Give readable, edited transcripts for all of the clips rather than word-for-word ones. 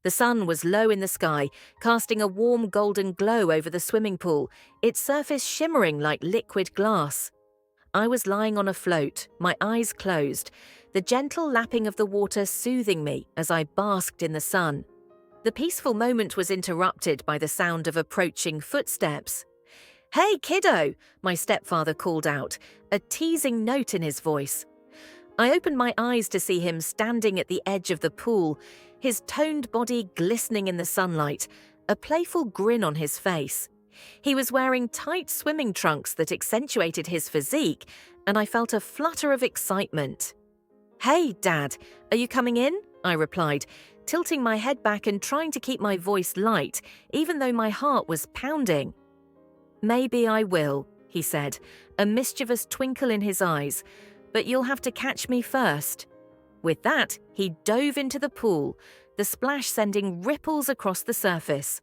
The sun was low in the sky, casting a warm golden glow over the swimming pool, its surface shimmering like liquid glass. I was lying on a float, my eyes closed, the gentle lapping of the water soothing me as I basked in the sun. The peaceful moment was interrupted by the sound of approaching footsteps. "Hey, kiddo," my stepfather called out, a teasing note in his voice. I opened my eyes to see him standing at the edge of the pool, his toned body glistening in the sunlight, a playful grin on his face. He was wearing tight swimming trunks that accentuated his physique, and I felt a flutter of excitement. "Hey, Dad, are you coming in?" I replied, tilting my head back and trying to keep my voice light, even though my heart was pounding. "Maybe I will," he said, a mischievous twinkle in his eyes, "but you'll have to catch me first." With that, he dove into the pool, the splash sending ripples across the surface.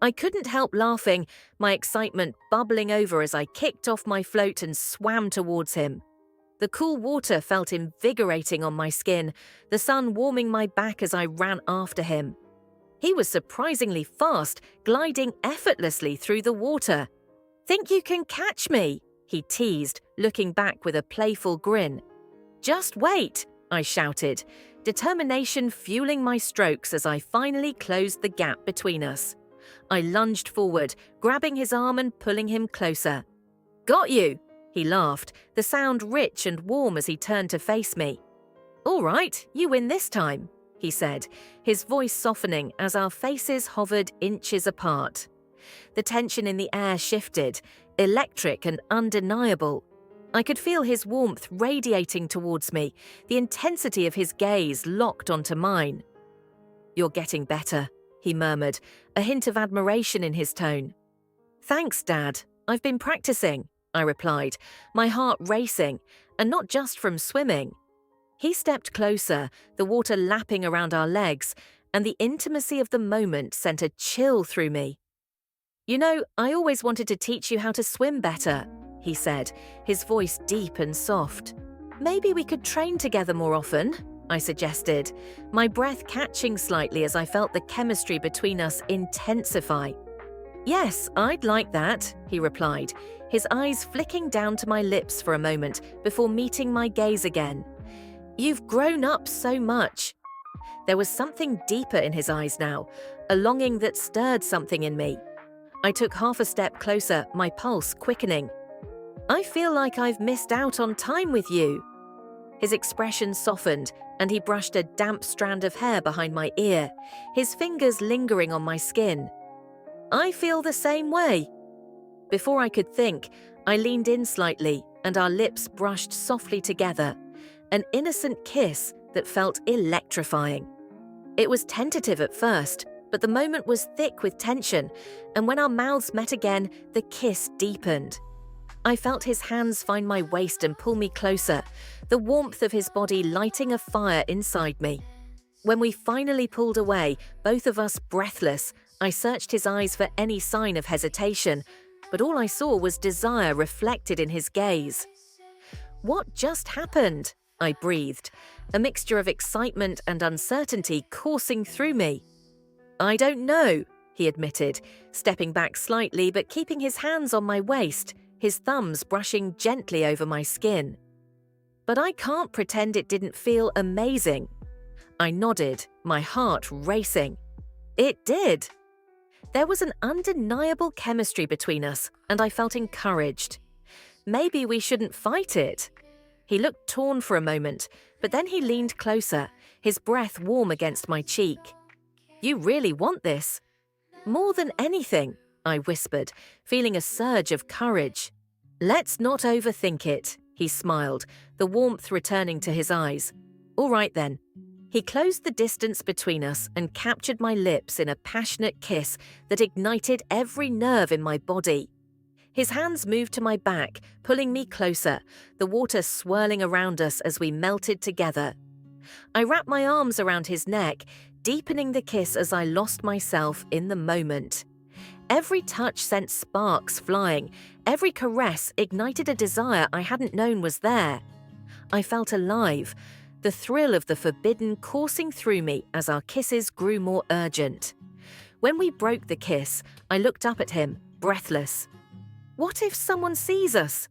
I couldn't help laughing, my excitement bubbling over as I kicked off my float and swam towards him. The cool water felt invigorating on my skin, the sun warming my back as I ran after him. He was surprisingly fast, gliding effortlessly through the water. "Think you can catch me?" he teased, looking back with a playful grin. "Just wait," I shouted, determination fueling my strokes as I finally closed the gap between us. I lunged forward, grabbing his arm and pulling him closer. "Got you," he laughed, the sound rich and warm as he turned to face me. "All right, you win this time," he said, his voice softening as our faces hovered inches apart. The tension in the air shifted, electric and undeniable. I could feel his warmth radiating towards me, the intensity of his gaze locked onto mine. "You're getting better," he murmured, a hint of admiration in his tone. "Thanks, Dad. I've been practicing," I replied, my heart racing, and not just from swimming. He stepped closer, the water lapping around our legs, and the intimacy of the moment sent a chill through me. "You know, I always wanted to teach you how to swim better," he said, his voice deep and soft. "Maybe we could train together more often," I suggested, my breath catching slightly as I felt the chemistry between us intensify. "Yes, I'd like that," he replied, his eyes flicking down to my lips for a moment before meeting my gaze again. "You've grown up so much." There was something deeper in his eyes now, a longing that stirred something in me. I took half a step closer, my pulse quickening. "I feel like I've missed out on time with you." His expression softened, and he brushed a damp strand of hair behind my ear, his fingers lingering on my skin. "I feel the same way." Before I could think, I leaned in slightly, and our lips brushed softly together, an innocent kiss that felt electrifying. It was tentative at first, but the moment was thick with tension, and when our mouths met again, the kiss deepened. I felt his hands find my waist and pull me closer, the warmth of his body lighting a fire inside me. When we finally pulled away, both of us breathless, I searched his eyes for any sign of hesitation, but all I saw was desire reflected in his gaze. "What just happened?" I breathed, a mixture of excitement and uncertainty coursing through me. "I don't know," he admitted, stepping back slightly but keeping his hands on my waist, his thumbs brushing gently over my skin. "But I can't pretend it didn't feel amazing." I nodded, my heart racing. It did. There was an undeniable chemistry between us, and I felt encouraged. Maybe we shouldn't fight it. He looked torn for a moment, but then he leaned closer, his breath warm against my cheek. "You really want this?" "More than anything," I whispered, feeling a surge of courage. "Let's not overthink it," he smiled, the warmth returning to his eyes. "All right then." He closed the distance between us and captured my lips in a passionate kiss that ignited every nerve in my body. His hands moved to my back, pulling me closer, the water swirling around us as we melted together. I wrapped my arms around his neck, deepening the kiss as I lost myself in the moment. Every touch sent sparks flying, every caress ignited a desire I hadn't known was there. I felt alive. the thrill of the forbidden coursing through me as our kisses grew more urgent. When we broke the kiss, I looked up at him, breathless. "What if someone sees us?"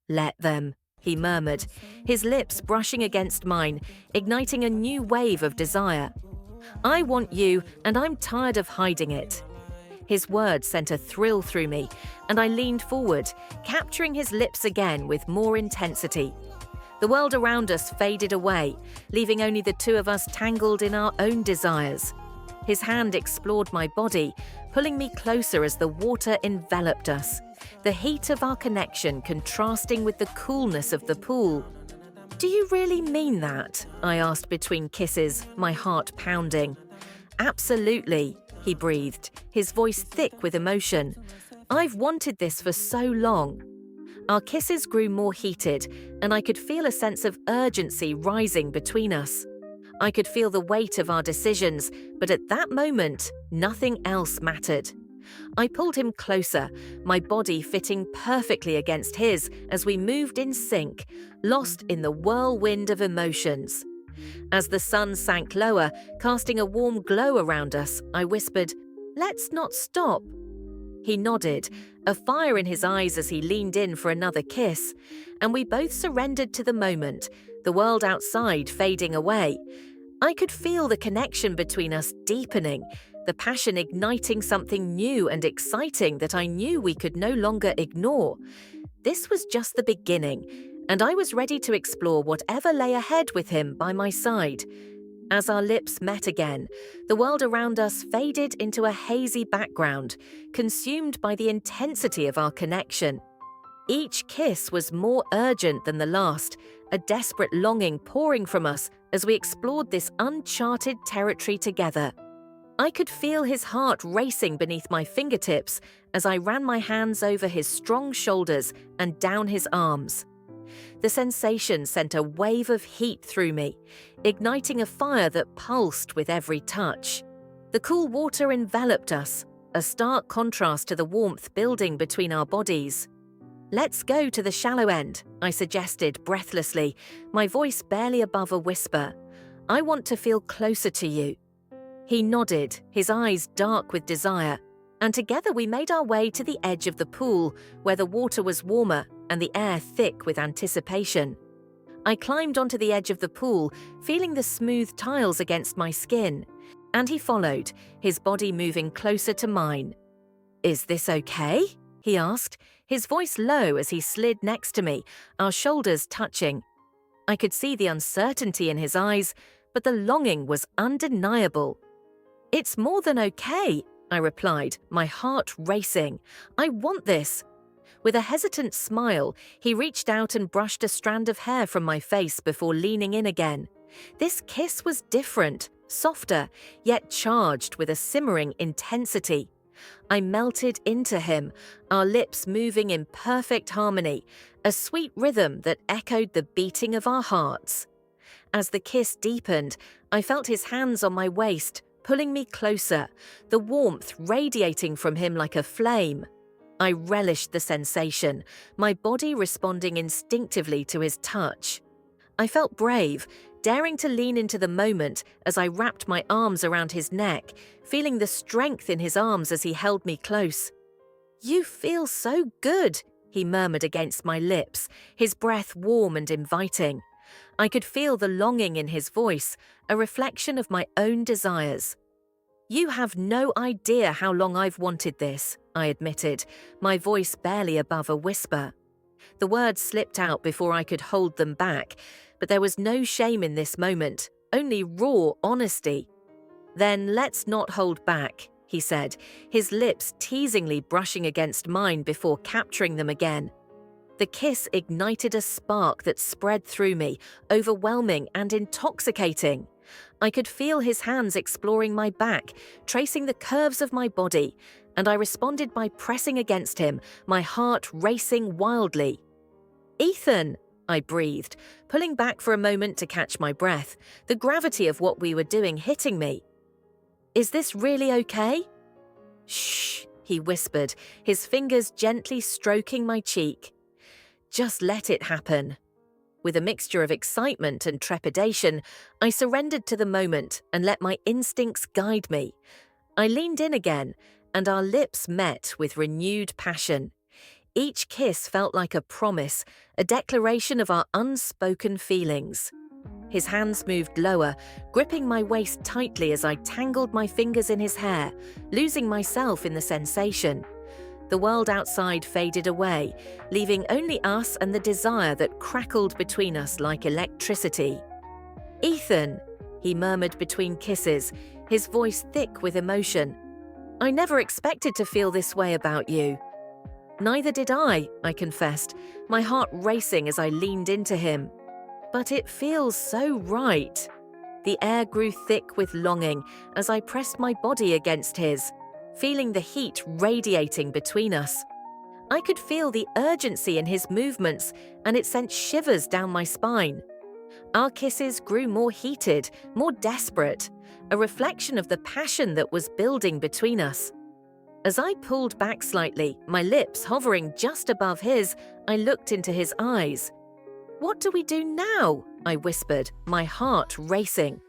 "Let them," he murmured, his lips brushing against mine, igniting a new wave of desire. "I want you, and I'm tired of hiding it." His words sent a thrill through me, and I leaned forward, capturing his lips again with more intensity. The world around us faded away, leaving only the two of us tangled in our own desires. His hand explored my body, pulling me closer as the water enveloped us, the heat of our connection contrasting with the coolness of the pool. "Do you really mean that?" I asked between kisses, my heart pounding. "Absolutely," he breathed, his voice thick with emotion. "I've wanted this for so long." Our kisses grew more heated, and I could feel a sense of urgency rising between us. I could feel the weight of our decisions, but at that moment, nothing else mattered. I pulled him closer, my body fitting perfectly against his as we moved in sync, lost in the whirlwind of emotions. As the sun sank lower, casting a warm glow around us, I whispered, "Let's not stop." He nodded, a fire in his eyes as he leaned in for another kiss, and we both surrendered to the moment, the world outside fading away. I could feel the connection between us deepening, the passion igniting something new and exciting that I knew we could no longer ignore. This was just the beginning, and I was ready to explore whatever lay ahead with him by my side. As our lips met again, the world around us faded into a hazy background, consumed by the intensity of our connection. Each kiss was more urgent than the last, a desperate longing pouring from us as we explored this uncharted territory together. I could feel his heart racing beneath my fingertips as I ran my hands over his strong shoulders and down his arms. The sensation sent a wave of heat through me, igniting a fire that pulsed with every touch. The cool water enveloped us, a stark contrast to the warmth building between our bodies. "Let's go to the shallow end," I suggested breathlessly, my voice barely above a whisper. "I want to feel closer to you." He nodded, his eyes dark with desire, and together we made our way to the edge of the pool, where the water was warmer and the air thick with anticipation. I climbed onto the edge of the pool, feeling the smooth tiles against my skin, and he followed, his body moving closer to mine. "Is this okay?" he asked, his voice low as he slid next to me, our shoulders touching. I could see the uncertainty in his eyes, but the longing was undeniable. "It's more than okay," I replied, my heart racing. "I want this." With a hesitant smile, he reached out and brushed a strand of hair from my face before leaning in again. This kiss was different, softer, yet charged with a simmering intensity. I melted into him, our lips moving in perfect harmony, a sweet rhythm that echoed the beating of our hearts. As the kiss deepened, I felt his hands on my waist, pulling me closer, the warmth radiating from him like a flame. I relished the sensation, my body responding instinctively to his touch. I felt brave, daring to lean into the moment as I wrapped my arms around his neck, feeling the strength in his arms as he held me close. "You feel so good," he murmured against my lips, his breath warm and inviting. I could feel the longing in his voice, a reflection of my own desires. "You have no idea how long I've wanted this," I admitted, my voice barely above a whisper. The words slipped out before I could hold them back, but there was no shame in this moment, only raw honesty. "Then let's not hold back," he said, his lips teasingly brushing against mine before capturing them again. The kiss ignited a spark that spread through me, overwhelming and intoxicating. I could feel his hands exploring my back, tracing the curves of my body, and I responded by pressing against him, my heart racing wildly. "Ethan," I breathed, pulling back for a moment to catch my breath, the gravity of what we were doing hitting me. "Is this really okay?" "Shh," he whispered, his fingers gently stroking my cheek. "Just let it happen." With a mixture of excitement and trepidation, I surrendered to the moment and let my instincts guide me. I leaned in again, and our lips met with renewed passion. Each kiss felt like a promise, a declaration of our unspoken feelings. His hands moved lower, gripping my waist tightly as I tangled my fingers in his hair, losing myself in the sensation. The world outside faded away, leaving only us and the desire that crackled between us like electricity. "Ethan," he murmured between kisses, his voice thick with emotion. "I never expected to feel this way about you." "Neither did I confessed, my heart racing as I leaned into him. "But it feels so right." The air grew thick with longing as I pressed my body against his, feeling the heat radiating between us. I could feel the urgency in his movements, and it sent shivers down my spine. Our kisses grew more heated, more desperate, a reflection of the passion that was building between us. As I pulled back slightly, my lips hovering just above his, I looked into his eyes. "What do we do now?" I whispered, my heart racing.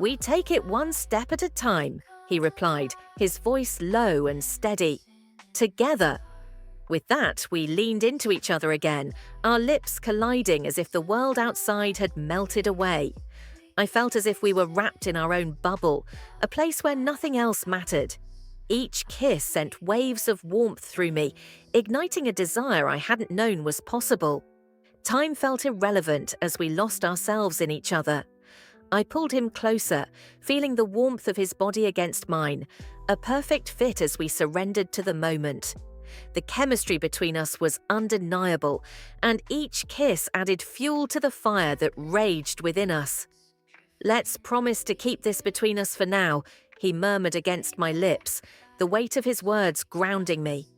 "We take it one step at a time," he replied, his voice low and steady. "Together." With that, we leaned into each other again, our lips colliding as if the world outside had melted away. I felt as if we were wrapped in our own bubble, a place where nothing else mattered. Each kiss sent waves of warmth through me, igniting a desire I hadn't known was possible. Time felt irrelevant as we lost ourselves in each other. I pulled him closer, feeling the warmth of his body against mine, a perfect fit as we surrendered to the moment. The chemistry between us was undeniable, and each kiss added fuel to the fire that raged within us. "Let's promise to keep this between us for now," he murmured against my lips, the weight of his words grounding me.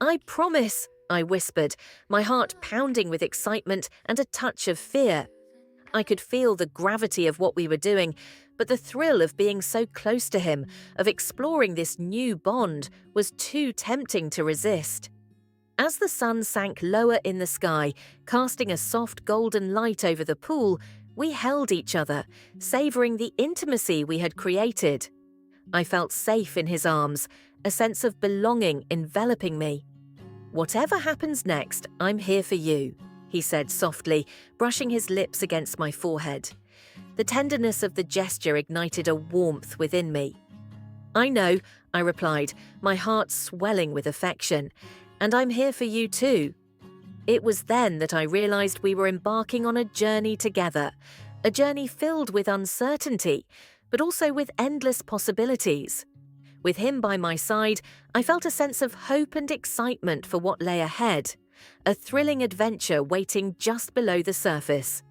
"I promise," I whispered, my heart pounding with excitement and a touch of fear. I could feel the gravity of what we were doing, but the thrill of being so close to him, of exploring this new bond, was too tempting to resist. As the sun sank lower in the sky, casting a soft golden light over the pool, we held each other, savoring the intimacy we had created. I felt safe in his arms, a sense of belonging enveloping me. "Whatever happens next, I'm here for you," he said softly, brushing his lips against my forehead. The tenderness of the gesture ignited a warmth within me. "I know," I replied, my heart swelling with affection, "and I'm here for you too." It was then that I realized we were embarking on a journey together, a journey filled with uncertainty, but also with endless possibilities. With him by my side, I felt a sense of hope and excitement for what lay ahead, a thrilling adventure waiting just below the surface.